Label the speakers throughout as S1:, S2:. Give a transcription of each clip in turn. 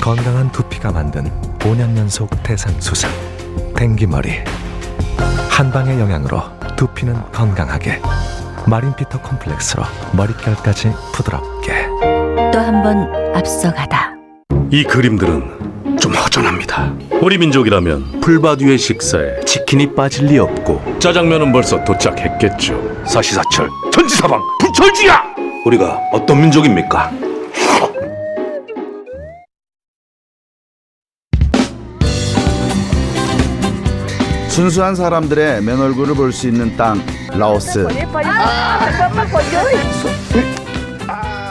S1: 건강한 두피가 만든 5년 연속 대상 수상 댕기머리. 한방의 영양으로 두피는 건강하게, 마린피터 콤플렉스로 머릿결까지 부드럽게.
S2: 또 한 번 앞서가다.
S3: 이 그림들은 좀 허전합니다. 우리 민족이라면 풀바디의 식사에 치킨이 빠질 리 없고 짜장면은 벌써 도착했겠죠. 사시사철 천지사방 부철주야! 우리가 어떤 민족입니까?
S4: 순수한 사람들의 맨얼굴을 볼 수 있는 땅, 라오스.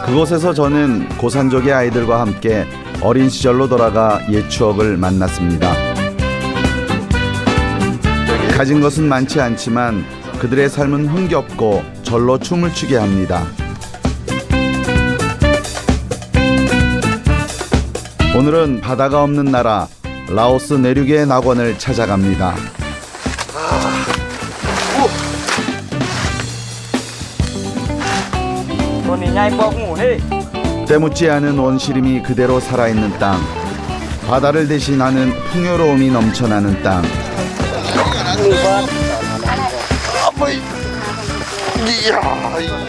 S4: 그곳에서 저는 고산족의 아이들과 함께 어린 시절로 돌아가 옛 추억을 만났습니다. 가진 것은 많지 않지만 그들의 삶은 흥겹고 절로 춤을 추게 합니다. 오늘은 바다가 없는 나라 라오스 내륙의 낙원을 찾아갑니다. 때묻지 않은 온시림이 그대로 살아있는 땅, 바다를 대신하는 풍요로움이 넘쳐나는 땅.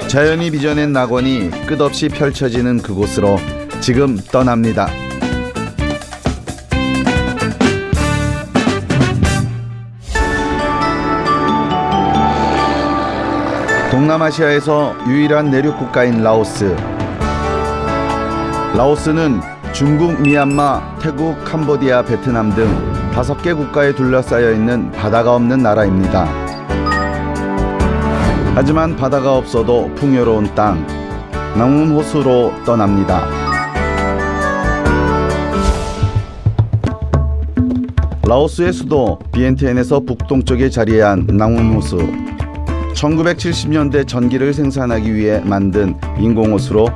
S4: 자연이 빚어낸 낙원이 끝없이 펼쳐지는 그곳으로 지금 떠납니다. 동남아시아에서 유일한 내륙 국가인 라오스. 라오스는 중국, 미얀마, 태국, 캄보디아, 베트남 등 5개 국가에 둘러싸여 있는 바다가 없는 나라입니다. 하지만 바다가 없어도 풍요로운 땅, 낭문호수로 떠납니다. 라오스의 수도 비엔티엔에서 북동쪽에 자리한 낭문호수. 1970년대 전기를 생산하기 위해 만든 인공호수로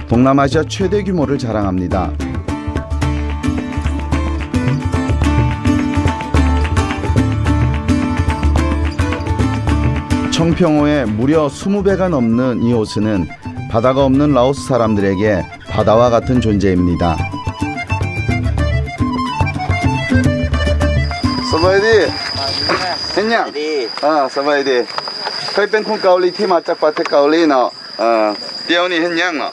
S4: 동남아시아 최대 규모를 자랑합니다. 청평호에 무려 20배가 넘는 이 호수는 바다가 없는 라오스 사람들에게 바다와 같은 존재입니다. 서바이디, 했냐? 서바이디. เคยเป็นคนเกาหลีที่มาจากประเทศเกาหลีเนาะเดี๋ยวนี้เห็นยังเนาะ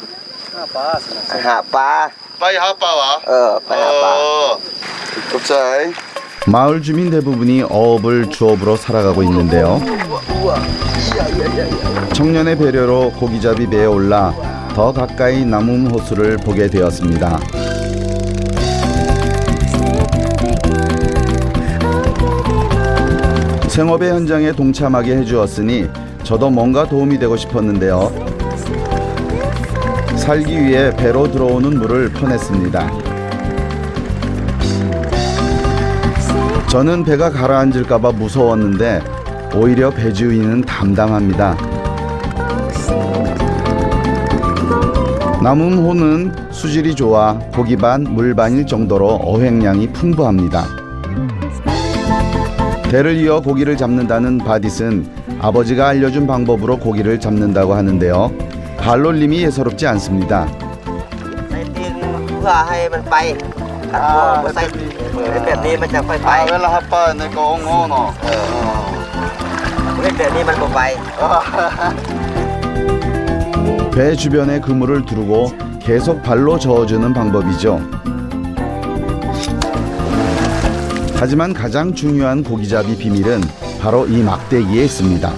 S4: หาปลาไปหาปลาวะไปหาปลา갑자기 마을 주민 대부분이 어업을 주업으로 살아가고 있는데요. 청년의 배려로 고기잡이 배에 올라 더 가까이 남은 호수를 보게 되었습니다. 생업의 현장에 동참하게 해주었으니 저도 뭔가 도움이 되고 싶었는데요. 살기 위해 배로 들어오는 물을 퍼냈습니다. 저는 배가 가라앉을까봐 무서웠는데 오히려 배주인은 담담합니다. 남은 호는 수질이 좋아 고기 반, 물 반일 정도로 어획량이 풍부합니다. 대를 이어 고기를 잡는다는 바딧은 아버지가 알려준 방법으로 고기를 잡는다고 하는데요. 발놀림이 예사롭지 않습니다. 배 주변에 그물을 두르고 계속 발로 저어주는 방법이죠. 하지만 가장 중요한 고기잡이 비밀은 바로 이 막대기에 있습니다.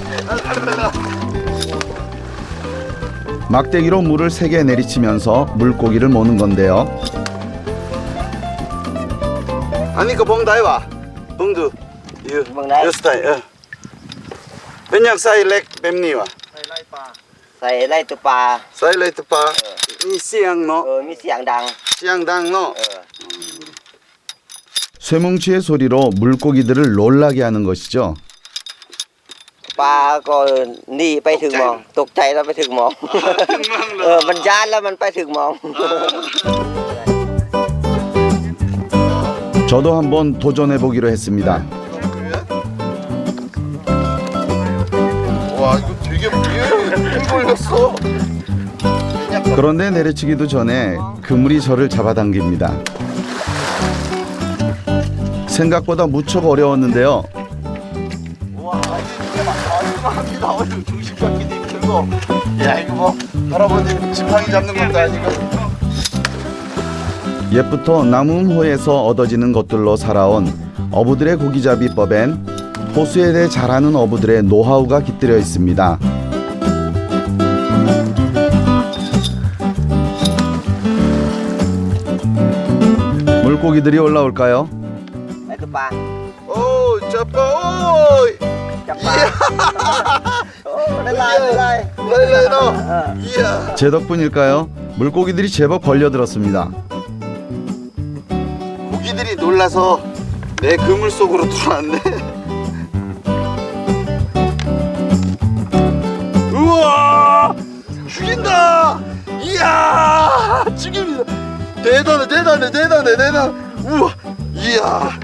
S4: 막대기로 물을 세게 내리치면서 물고기를 모는 건데요. 아니 그 봉다이와 봉두 유 스타일เป็นอย่าง ไซเล็ก แบบนี้วะ
S5: ใส่ไล่ตัวปลา
S4: ไซเล็กตัวปลามีเสียงเนาะ
S5: มีเสียงดัง
S4: 짱당 너. 쇠뭉치의 소리로 물고기들을 놀라게 하는 것이죠.
S5: ปลาก็หนีไปถึงมองตกใจแล้วไปถึงมองมันย่านแล้วมันไปถึงมอง
S4: 저도 한번 도전해 보기로 했습니다.
S6: 와 이거 되게 물 걸렸어.
S4: 그런데 내려치기도 전에 그물이 저를 잡아당깁니다. 생각보다 무척 어려웠는데요. 야 이거 뭐 할아버지 지팡이 잡는 것도 아니고. 옛부터 남음호에서 얻어지는 것들로 살아온 어부들의 고기잡이법엔 호수에 대해 잘하는 어부들의 노하우가 깃들여 있습니다. 물고기들이 올라올까요? 오, 잡아, 오이. 제 덕분일까요? 물고기들이 제법 걸려들었습니다. 고기들이 놀라서 내 그물 속으로 들어왔네. 우와, 죽인다. 이야, 죽입니다. 대단해. 우와, 이야.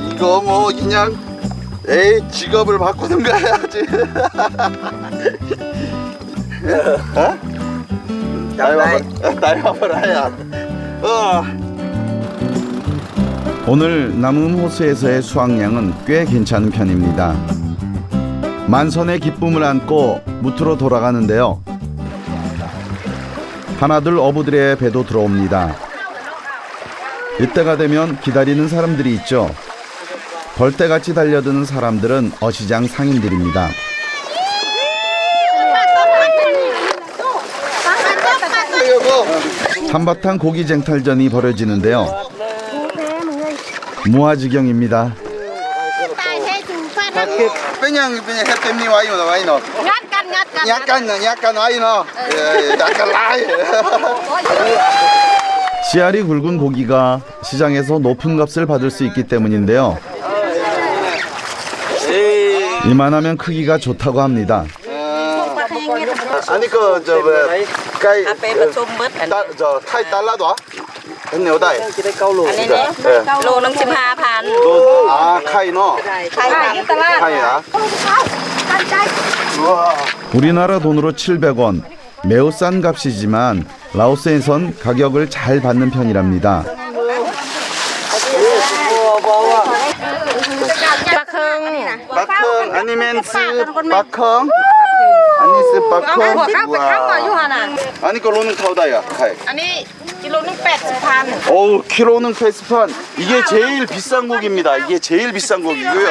S4: 이거 뭐 그냥 에이 직업을 바꾸든가 해야지. 어? 나이 와봐라. 오늘 남음호수에서의 수확량은 꽤 괜찮은 편입니다. 만선의 기쁨을 안고 무트로 돌아가는데요. 하나둘 어부들의 배도 들어옵니다. 이때가 되면 기다리는 사람들이 있죠. 벌떼같이 달려드는 사람들은 어시장 상인들입니다. 한바탕 고기 쟁탈전이 벌어지는데요. 무아지경입니다. 씨알이 굵은 고기가 시장에서 높은 값을 받을 수 있기 때문인데요. 이만하면 크기가 좋다고 합니다. 아니 그저 cây 저 타이 달라도 했네 오다이.
S2: 로는 15,000.
S4: 아 카이노. 카이야. 우리나라 돈으로 700원. 매우 싼 값이지만 라오스에선 가격을 잘 받는 편이랍니다. 박흥 아니면스 박흥 아니스 박흥 아니 그 로는 타오다야 카이.
S6: 아니 킬로는 80,000.
S4: 어우 키로는 80판. 이게 제일 비싼 고기입니다. 이게 제일 비싼 고기고요.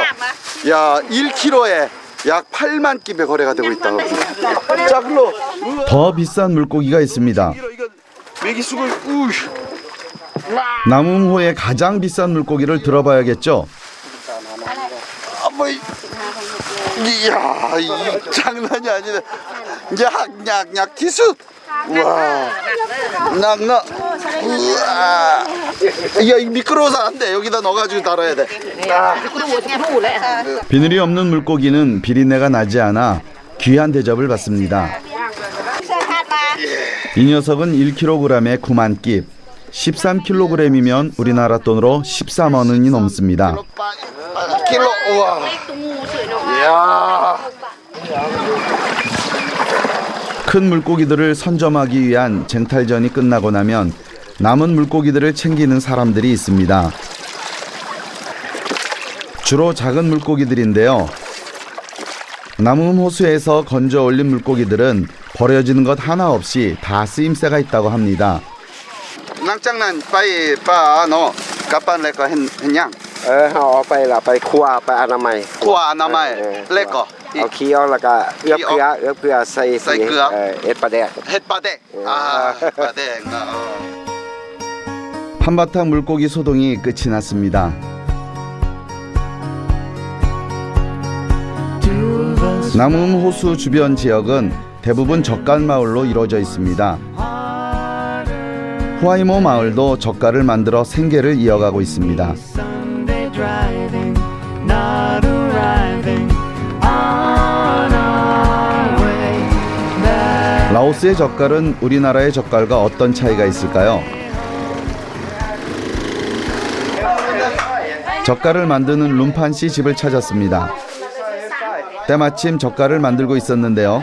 S4: 야 1kg에 약 8만 깁에 거래가 되고 있다고. 자 글로 더 비싼 물고기가 있습니다. 메기숙을 남음호의 가장 비싼 물고기를 들어봐야겠죠. 이야 이 장난이 아니네. 약 티수. 우와 낙나. 우와 야 이 미끄러워서 안 돼. 여기다 넣어가지고 달아야 돼. 비늘이 없는 물고기는 비린내가 나지 않아 귀한 대접을 받습니다. 이 녀석은 1kg에 9만 깁, 13kg이면 우리나라 돈으로 14만 원이 넘습니다. 킬로 우와. 이야. 큰 물고기들을 선점하기 위한 쟁탈전이 끝나고 나면 남은 물고기들을 챙기는 사람들이 있습니다. 주로 작은 물고기들인데요. 남음호수에서 건져 올린 물고기들은 버려지는 것 하나 없이 다 쓰임새가 있다고 합니다. 낭장난 빠이 빠너 까빤 레거 했냐?
S5: เอาไปละไปคั่วไปอนามัย
S4: 쿠아 아나마이 레거
S5: เอาขี้ออกแล้วก็เอื้อเกลือใส่
S4: ใส่เกลือ
S5: เอ็ดปลาแดก
S4: 햇바닥. 아 햇바닥. 한바탕 물고기 소동이 끝이 났습니다. 남음호수 주변 지역은 대부분 젓갈 마을로 이루어져 있습니다. 후아이모 마을도 젓갈을 만들어 생계를 이어가고 있습니다. 라오스의 젓갈은 우리나라의 젓갈과 어떤 차이가 있을까요? 젓갈을 만드는 룸판씨 집을 찾았습니다. 때마침 젓갈을 만들고 있었는데요.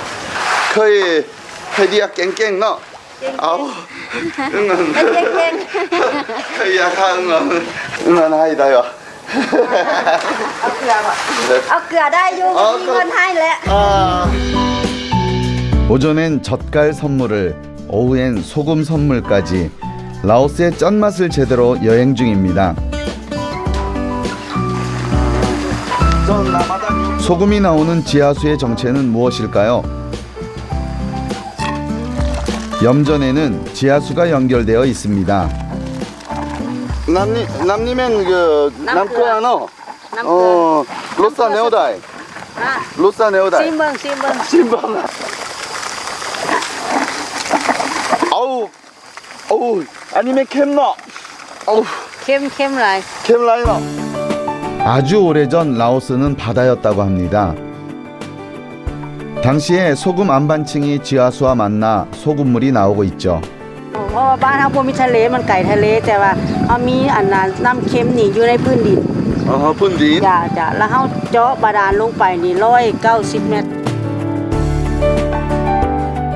S4: 거의 헤디야 깽깽 너. 아우 응원.
S2: 깽깽.
S4: 거의 약간 응원 하이다요.
S2: เอาเกลือได้อยู่มีเงินให้แล้ว
S4: 오전엔 젓갈 선물을, 오후엔 소금 선물까지 라오스의 짠맛을 제대로 여행 중입니다. 소금이 나오는 지하수의 정체는 무엇일까요? 염전에는 지하수가 연결되어 있습니다. 남님은 그 남코야노 로사 네오다이 로사 네오다이
S2: ซีเมืองซีเมือง
S4: 신방 아우 아니면 캠너 아우
S2: เข้มหลาย
S4: 캠라이너 아주 오래전 라오스는 바다였다고 합니다. 당시에 소금 안반층이 지하수와 만나 소금물이 나오고 있죠.
S7: เพราะว่าบ้านเฮาบ่มีทะเลมันไกลทะเลแต่ว่าเฮามีอันน่ะน้ำเค็มนี่อยู่ในพื้นดิน
S4: 푼디
S7: จ้ะแล้วเฮาเจาะบาดาลลงไปนี่190เมตร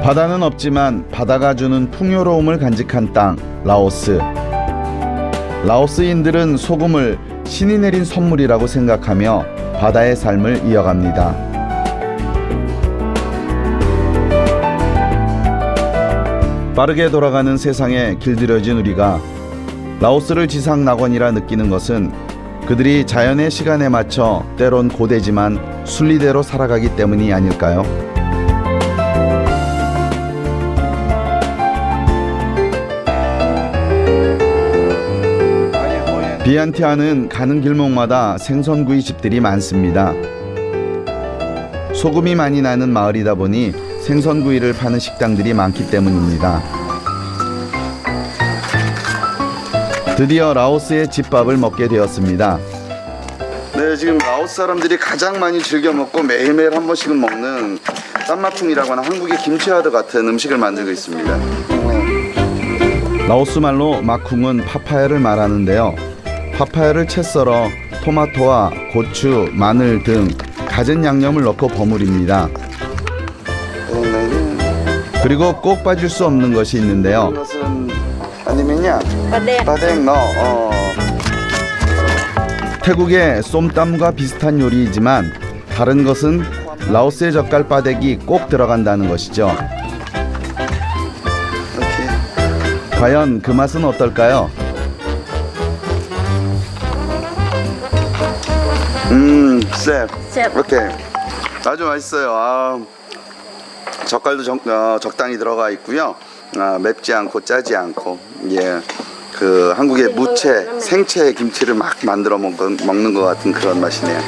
S4: 바다는 없지만 바다가 주는 풍요로움을 간직한 땅 라오스. 라오스인들은 소금을 신이 내린 선물이라고 생각하며 바다의 삶을 이어갑니다. 빠르게 돌아가는 세상에 길들여진 우리가 라오스를 지상 낙원이라 느끼는 것은 그들이 자연의 시간에 맞춰 때론 고되지만 순리대로 살아가기 때문이 아닐까요? 비안티아는 가는 길목마다 생선구이 집들이 많습니다. 소금이 많이 나는 마을이다 보니 생선구이를 파는 식당들이 많기 때문입니다. 드디어 라오스의 집밥을 먹게 되었습니다. 네, 지금 라오스 사람들이 가장 많이 즐겨 먹고 매일매일 한 번씩은 먹는 쌈마퉁이라고 하는 한국의 김치와도 같은 음식을 만들고 있습니다. 라오스 말로 마쿵은 파파야를 말하는데요. 파파야를 채 썰어 토마토와 고추, 마늘 등 갖은 양념을 넣고 버무립니다. 그리고 꼭 빠질 수 없는 것이 있는데요. 이것은 아니면요?
S7: ประเด็น
S4: 빠댕 넣어. 태국의 쏨땀과 비슷한 요리이지만 다른 것은 라오스의 젓갈 빠덱이 꼭 들어간다는 것이죠. 이렇게. 과연 그 맛은 어떨까요? 쎄.
S2: แซ่บ
S4: 이렇게 아주 맛있어요. 젓갈도 적당히 들어가 있고요. 맵지 않고 짜지 않고, 예, 그 한국의 무채, 생채 김치를 막 만들어 먹는 것 같은 그런 맛이네요.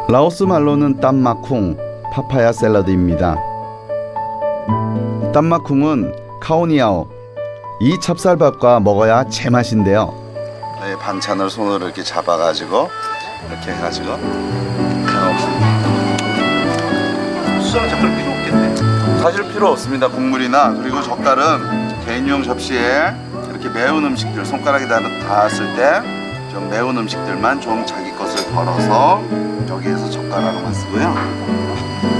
S4: 라오스 말로는 땀마쿵, 파파야 샐러드입니다. 땀마쿵은 카오니아오, 이 찹쌀밥과 먹어야 제맛인데요. 네, 반찬을 손으로 이렇게 잡아가지고 이렇게 해가지고 수저는 젓갈 필요 없겠네. 사실 필요 없습니다. 국물이나. 그리고 젓갈은 개인용 접시에 이렇게 매운 음식들 손가락에 닿았을 때 좀 매운 음식들만 좀 자기 것을 덜어서 여기에서 젓가락으로만 쓰고요.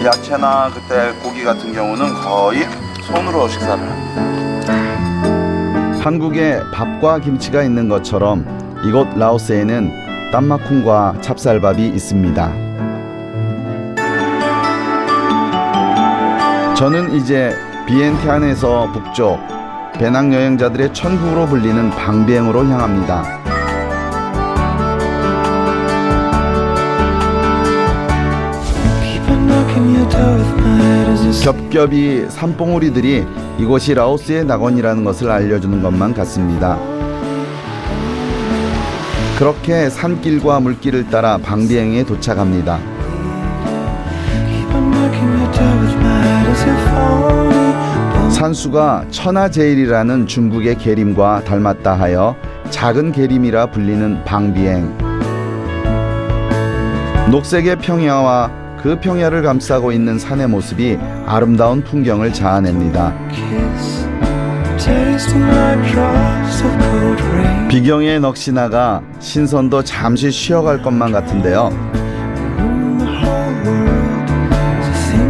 S4: 야채나 그때 고기 같은 경우는 거의 손으로 식사를 합니다. 한국에 밥과 김치가 있는 것처럼 이곳 라오스에는 땀마쿵과 찹쌀밥이 있습니다. 저는 이제 비엔티안에서 북쪽 배낭여행자들의 천국으로 불리는 방비행으로 향합니다. 겹겹이 산봉우리들이 이곳이 라오스의 낙원이라는 것을 알려주는 것만 같습니다. 그렇게 산길과 물길을 따라 방비행에 도착합니다. 산수가 천하제일이라는 중국의 계림과 닮았다 하여 작은 계림이라 불리는 방비행. 녹색의 평야와 그 평야를 감싸고 있는 산의 모습이 아름다운 풍경을 자아냅니다. 비경의 넋이 나가 신선도 잠시 쉬어갈 것만 같은데요.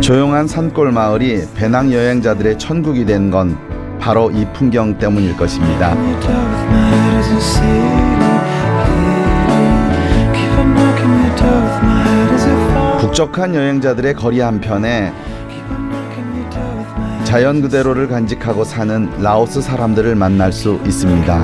S4: 조용한 산골 마을이 배낭 여행자들의 천국이 된 건 바로 이 풍경 때문일 것입니다. 북적한 여행자들의 거리 한편에 자연 그대로를 간직하고 사는 라오스 사람들을 만날 수 있습니다.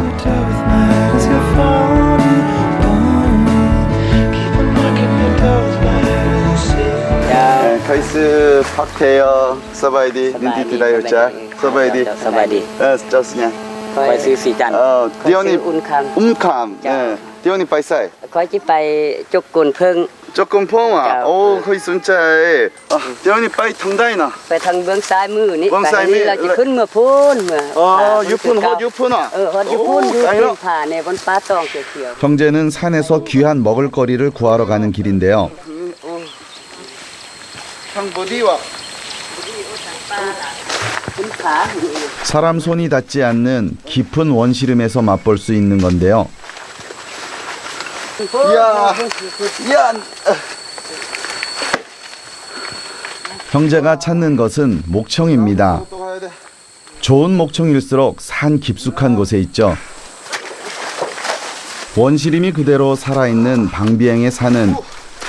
S4: 카이스 박태여 서바이디 닌티티 다이어차 서바이디
S5: Sabadi.
S4: 쩌스냐
S5: Coi sư Sĩ Trần.
S4: 디오니
S5: Uncam.
S4: 움캄 디오니 빠이사이
S5: Coi chỉ bay chúc cồn phương.
S4: 조금 포마 오 거기 순자에 디오니 빠이 텅다이나
S5: Về thằng Vương Sai Mư ní.
S4: Vương Sai
S5: Phải
S4: Mư
S5: là chỉ
S4: là-
S5: khấn mưa phun mà.
S4: 유푼 헛 유푼아
S5: Hot yuphun yuphun phà này vẫn phá tòng kiểu kiểu.
S4: 형제는 산에서 귀한 먹을거리를 구하러 가는 길인데요. 형보디와
S5: Khấn phá.
S4: 사람 손이 닿지 않는 깊은 원시름에서 맛볼 수 있는 건데요. 야, 형제가 찾는 것은 목청입니다. 좋은 목청일수록 산 깊숙한 곳에 있죠. 원시림이 그대로 살아있는 방비행의 산은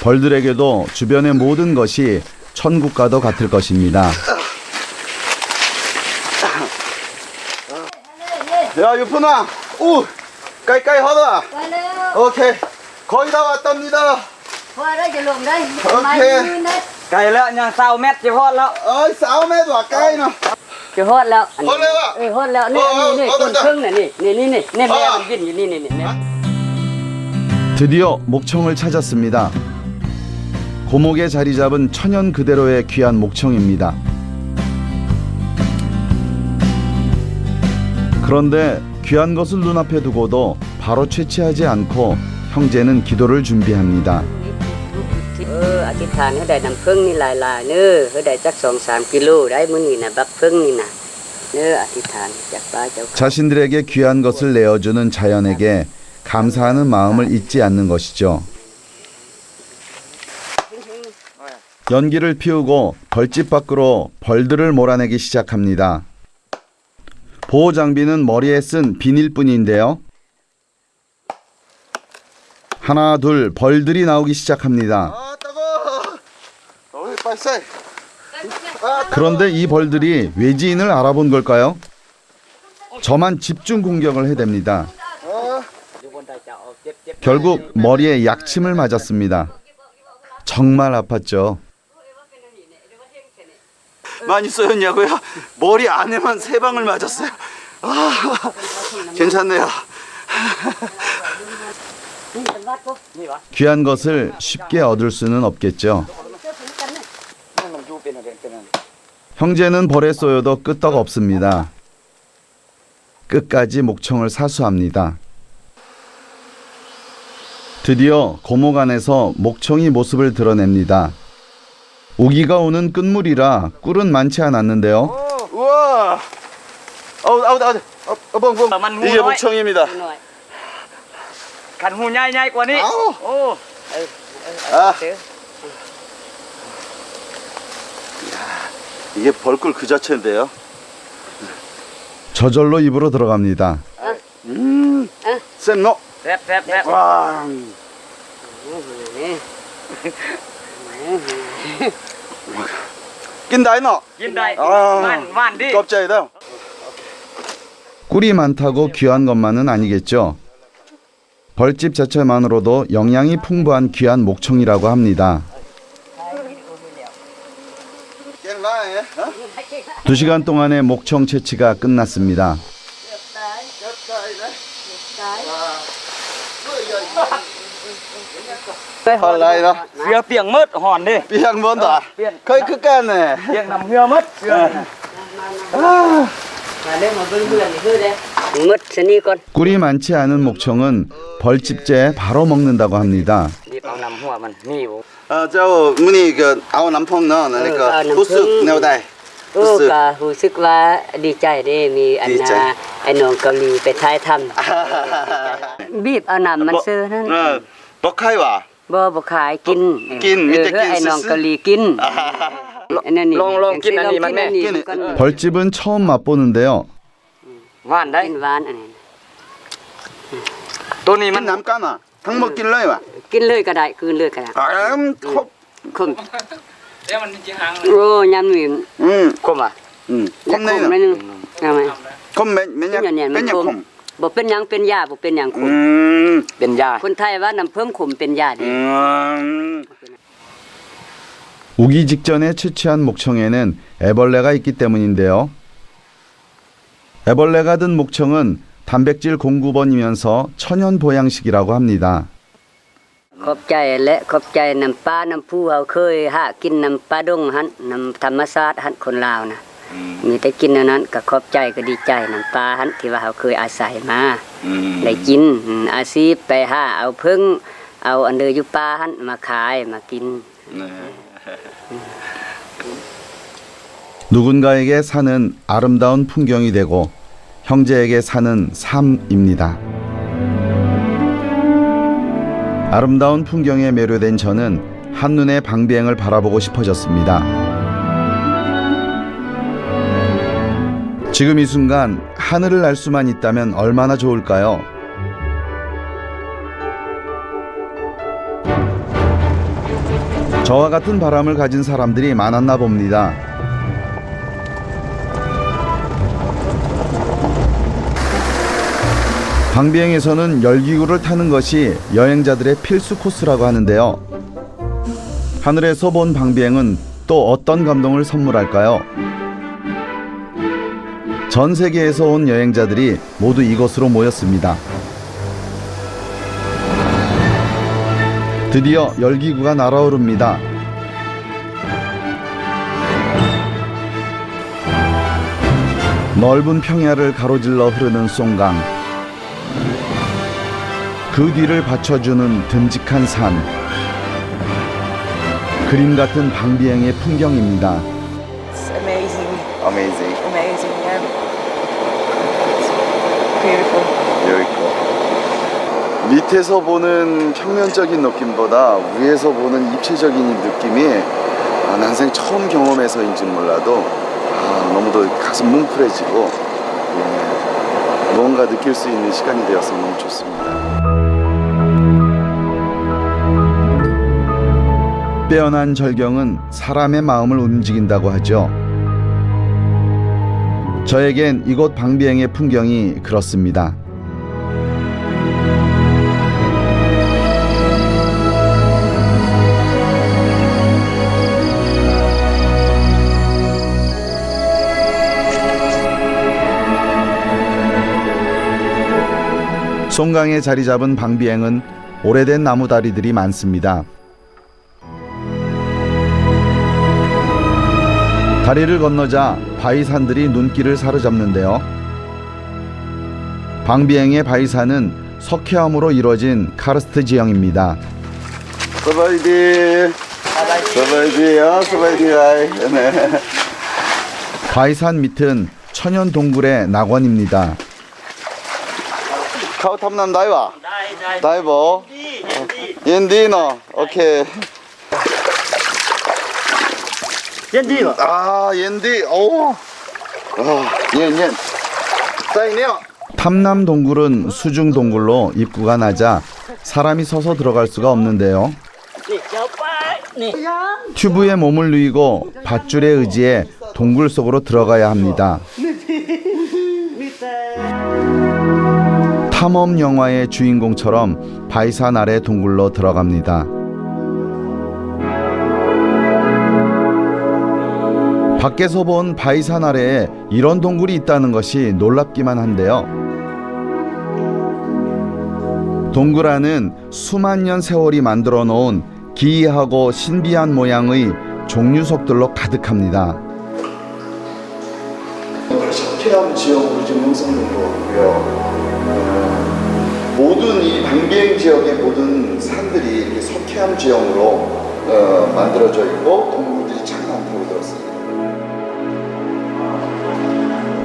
S4: 벌들에게도 주변의 모든 것이 천국과도 같을 것입니다. 야 유푼아, 오, 까이까이 하다. 오케이, 거의 다 왔답니다.
S7: Qua đây cho luồng đây.
S4: 오케이.
S5: Cày lợ nhà 6 mét chỉ hot lợ.
S4: 어이 싸움에 와 까이 너.
S5: Chỉ hot lợ.
S4: Hot lợ à?
S5: Hot lợ nè nè cồn phương này nè nè nè nè bé mình viên như nè nè.
S4: 드디어 목청을 찾았습니다. 고목에 자리 잡은 천연 그대로의 귀한 목청입니다. 그런데 귀한 것을 눈앞에 두고도 바로 채취하지 않고 형제는 기도를 준비합니다.
S5: อธิษฐานให้ได้น้ำผึ้งนี่หลายๆเนื้อให้ได้จัก 2-3 กิโลได้มื้อนี้นะบักผึ้งนี่นะเนื้ออธิษฐานจากป้าเจ้า
S4: 자신들에게 귀한 것을 내어주는 자연에게 감사하는 마음을 잊지 않는 것이죠. 연기를 피우고 벌집 밖으로 벌들을 몰아내기 시작합니다. 보호 장비는 머리에 쓴 비닐뿐인데요. 하나 둘 벌들이 나오기 시작합니다. 그런데 이 벌들이 외지인을 알아본 걸까요? 저만 집중 공격을 해댑니다. 결국 머리에 약침을 맞았습니다. 정말 아팠죠. 많이 쏘였냐고요? 머리 안에만 3방을 맞았어요. 괜찮네요. 귀한 것을 쉽게 얻을 수는 없겠죠. 형제는 벌에 쏘여도 끄떡 없습니다. 끝까지 목청을 사수합니다. 드디어 고목 안에서 목청이 모습을 드러냅니다. 우기가 오는 끝물이라 꿀은 많지 않았는데요. 우와! 이게 목청입니다.
S5: Khăn hu nhai nhai quá đi. Ô.
S4: 이게 벌꿀 그 자체인데요. 저절로 입으로 들어갑니다. 쌤노.
S5: Rep.
S4: 와. 낀다이 너.
S5: Yên đây.
S4: 아.
S5: Van đi.
S4: 껍질이다. 꿀이 많다고 귀한 것만은 아니겠죠. 벌집 자체만으로도 영양이 풍부한 귀한 목청이라고 합니다. 2시간 동안의 목청 채취가 끝났습니다.
S5: Phía piếng mớt hòn đi.
S4: 비양 뭔다. 거의 끝까네.
S5: Piếng nằm hưa mất. mất seni con.
S4: 꿀이 많지 않은 목청은 벌집제에 바로 먹는다고 합니다.
S5: Đi bao năm hoa mình nhiều.
S4: 저 문이 그 아우 남풍 넣은 그러니까 부스 내오다이.
S5: ก็รู้สึกว่าดีใจเด้มีอันน่ะไอ้น้องเกาหลีไปถ่ายทำบีบเอาน้ำมันซื้อนั่น
S4: 버카이와
S5: บ่ขายกิน
S4: กินมีแต่กิน
S5: ไอ้น้อง
S4: ซื่อๆ
S5: เกาหลีกิน อันนั้นนี่
S8: ลองกินอันนี้มันแม่
S5: ก็
S4: 벌집은 처음 맛보는데요.
S8: หวานได้
S5: กินหวานอันนี้
S8: ตัวนี้มัน
S4: 긴 남까나ทั้งหมดกินเลยว่ะ
S5: กินเลยก็ได้คืนเลยก็ได้
S4: ครบ
S5: คมโอ้ยำนี่
S8: คมอ่ะ
S4: คม
S5: ค
S4: ใน
S5: มนิดนึงเอาไหม
S4: คมแม่นยัก
S5: เนี่ย
S4: เป็นยัก
S5: ค
S4: ค
S5: ม
S4: ม
S5: บ่เป็นหยังเป็นยาบ่เป็นหยังคม
S8: เป็นยา
S5: คนไทยว่าน้ำเพิ่มขมเป็นยาดี
S4: 오기 직전에 채취한 목청에는 애벌레가 있기 때문인데요. 애벌레가 든 목청은 단백질 공급원이면서 천연 보양식이라고 합니다.
S5: ขอบใจและขอบใจน้ำปลาน้ำผู้เฮาเคยหากินน้ำปลาดงหันน้ำธรรมชาติหันคนลาวนะมีแต่กินอันนั้นก็ขอบใจก็ดีใจน้ำปลาหันที่ว่าเฮาเคยอาศัยมาได้กินอาชีพไปหาเอาพึ่งเอาอันเดออยู่ป่าหันมาขายมากิน
S4: 누군가에게 산은 아름다운 풍경이 되고 형제에게 산은 삶입니다. 아름다운 풍경에 매료된 저는 한눈에 방비행을 바라보고 싶어졌습니다. 지금 이 순간 하늘을 날 수만 있다면 얼마나 좋을까요? 저와 같은 바람을 가진 사람들이 많았나 봅니다. 방비행에서는 열기구를 타는 것이 여행자들의 필수 코스라고 하는데요. 하늘에서 본 방비행은 또 어떤 감동을 선물할까요? 전 세계에서 온 여행자들이 모두 이곳으로 모였습니다. 드디어 열기구가 날아오릅니다. 넓은 평야를 가로질러 흐르는 송강. 그 뒤를 받쳐주는 듬직한 산. 그림 같은 방비행의 풍경입니다.
S9: It's amazing,
S4: Amazing.
S9: amazing, yeah. It's beautiful.
S4: Very cool. 밑에서 보는 평면적인 느낌보다 위에서 보는 입체적인 느낌이 난생 처음 경험해서인지 몰라도 너무도 가슴 뭉클해지고 뭔가 느낄 수 있는 시간이 되어서 너무 좋습니다. 빼어난 절경은 사람의 마음을 움직인다고 하죠. 저에겐 이곳 방비행의 풍경이 그렇습니다. 송강에 자리 잡은 방비행은 오래된 나무다리들이 많습니다. 다리를 건너자 바위산들이 눈길을 사로잡는데요. 방비행의 바위산은 석회암으로 이루어진 카르스트 지형입니다. 서바이디, 서바이디야, 서바이디라이. 바위산 밑은 천연 동굴의 낙원입니다. 카우 탐남 다이와. 다이버. 옌디너. 오케이.
S8: 옌디가
S4: 옌디. 오. 옌. 사이네요. 탐남 동굴은 수중 동굴로 입구가 낮아 사람이 서서 들어갈 수가 없는데요. 튜브에 몸을 누이고 밧줄에 의지해 동굴 속으로 들어가야 합니다. 탐험 영화의 주인공처럼 바위산 아래 동굴로 들어갑니다. 밖에서 본 바위산 아래에 이런 동굴이 있다는 것이 놀랍기만 한데요. 동굴 안은 수만 년 세월이 만들어 놓은 기이하고 신비한 모양의 종류석들로 가득합니다. 석회암 지역으로 지금 형성된 거고요. 모든 이 방비행 지역의 모든 산들이 이렇게 석회암 지형으로 만들어져 있고 동굴들이 참 많다고 들었습니다.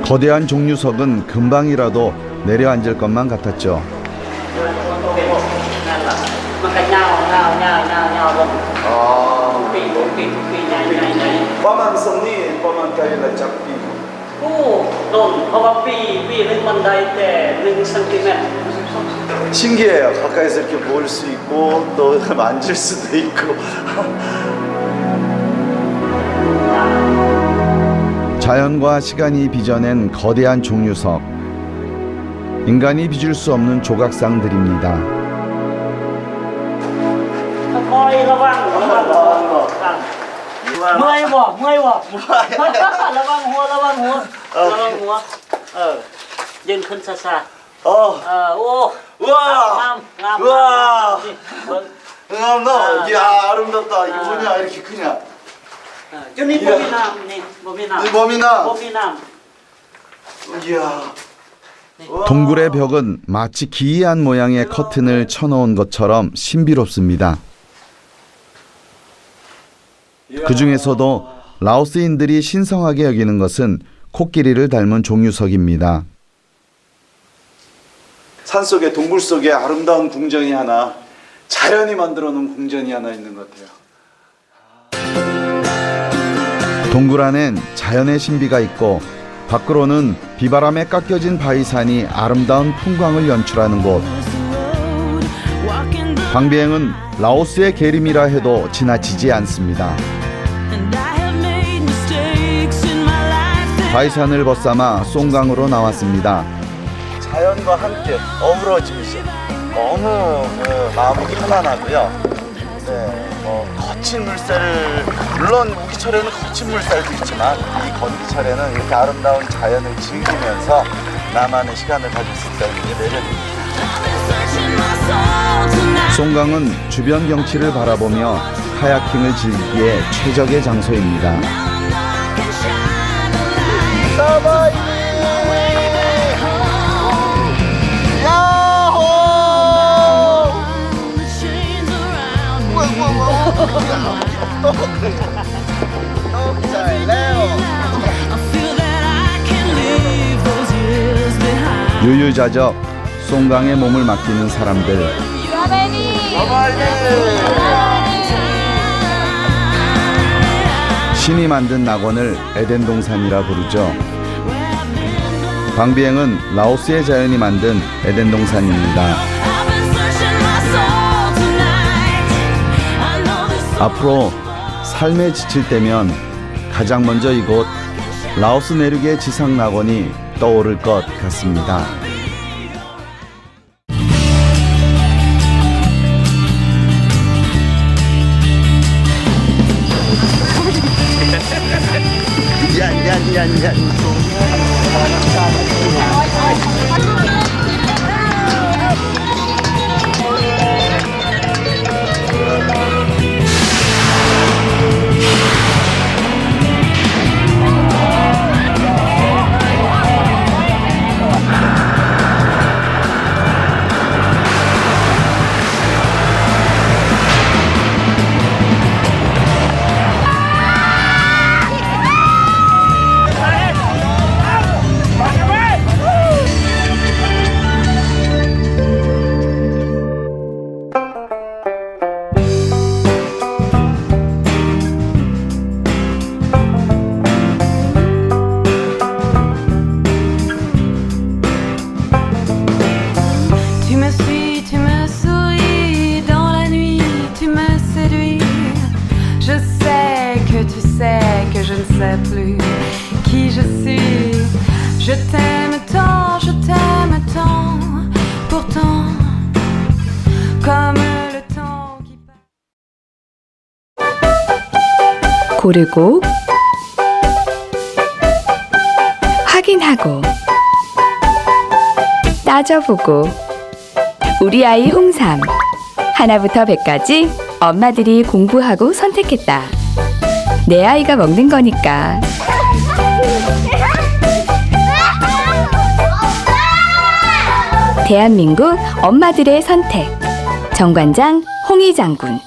S4: 거대한 종류석은 금방이라도 내려앉을 것만 같았죠. ประมาณสำนี้ประมาณไกลละจักปี
S5: โอ้โดนเพราะว่าปีหนึงมันได้แต่1 cm.
S4: 신기해요. 가까이서 이렇게 볼 수 있고 또 만질 수도 있고. 자연과 시간이 빚어낸 거대한 종유석. 인간이 빚을 수 없는 조각상들입니다.
S5: คอยระวังเมื่อยบ่ระวังหัวยืนขึ้นซะโอ้งาม
S4: 이야 아름답다. 이거 뭐냐 이렇게 크냐.
S5: จุดนี้บ่มีน้ำนี่บ่มีน้ำ
S4: 이 범이나.
S5: บ่มีน้ำ
S4: 이야. 동굴의 벽은 마치 기이한 모양의 커튼을 쳐놓은 것처럼 신비롭습니다. 그 중에서도 라오스인들이 신성하게 여기는 것은 코끼리를 닮은 종유석입니다. 산속에 동굴 속에 아름다운 궁전이 하나, 자연이 만들어 놓은 궁전이 하나 있는 것 같아요. 동굴 안엔 자연의 신비가 있고 밖으로는 비바람에 깎여진 바위산이 아름다운 풍광을 연출하는 곳. 방비행은 라오스의 계림이라 해도 지나치지 않습니다. 바위산을 벗삼아 송강으로 나왔습니다. 자연과 함께 어우러지면서 너무 마음이 편안하고요. 거친 물살을 물론 우기철에는 거친 물살도 있지만 이 건기철에는 이렇게 아름다운 자연을 즐기면서 나만의 시간을 가질 수 있다는 게 매력입니다. 송강은 주변 경치를 바라보며 카야킹을 즐기기에 최적의 장소입니다. 유유자적 송강의 몸을 맡기는 사람들. 신이 만든 낙원을 에덴 동산이라 부르죠. 방비행은 라오스의 자연이 만든 에덴 동산입니다. 앞으로 삶에 지칠 때면 가장 먼저 이곳 라오스 내륙의 지상 낙원이 떠오를 것 같습니다.
S10: 고르고 확인하고 따져보고 우리 아이 홍삼 하나부터 100까지 엄마들이 공부하고 선택했다. 내 아이가 먹는 거니까. 대한민국 엄마들의 선택 정관장 홍희 장군.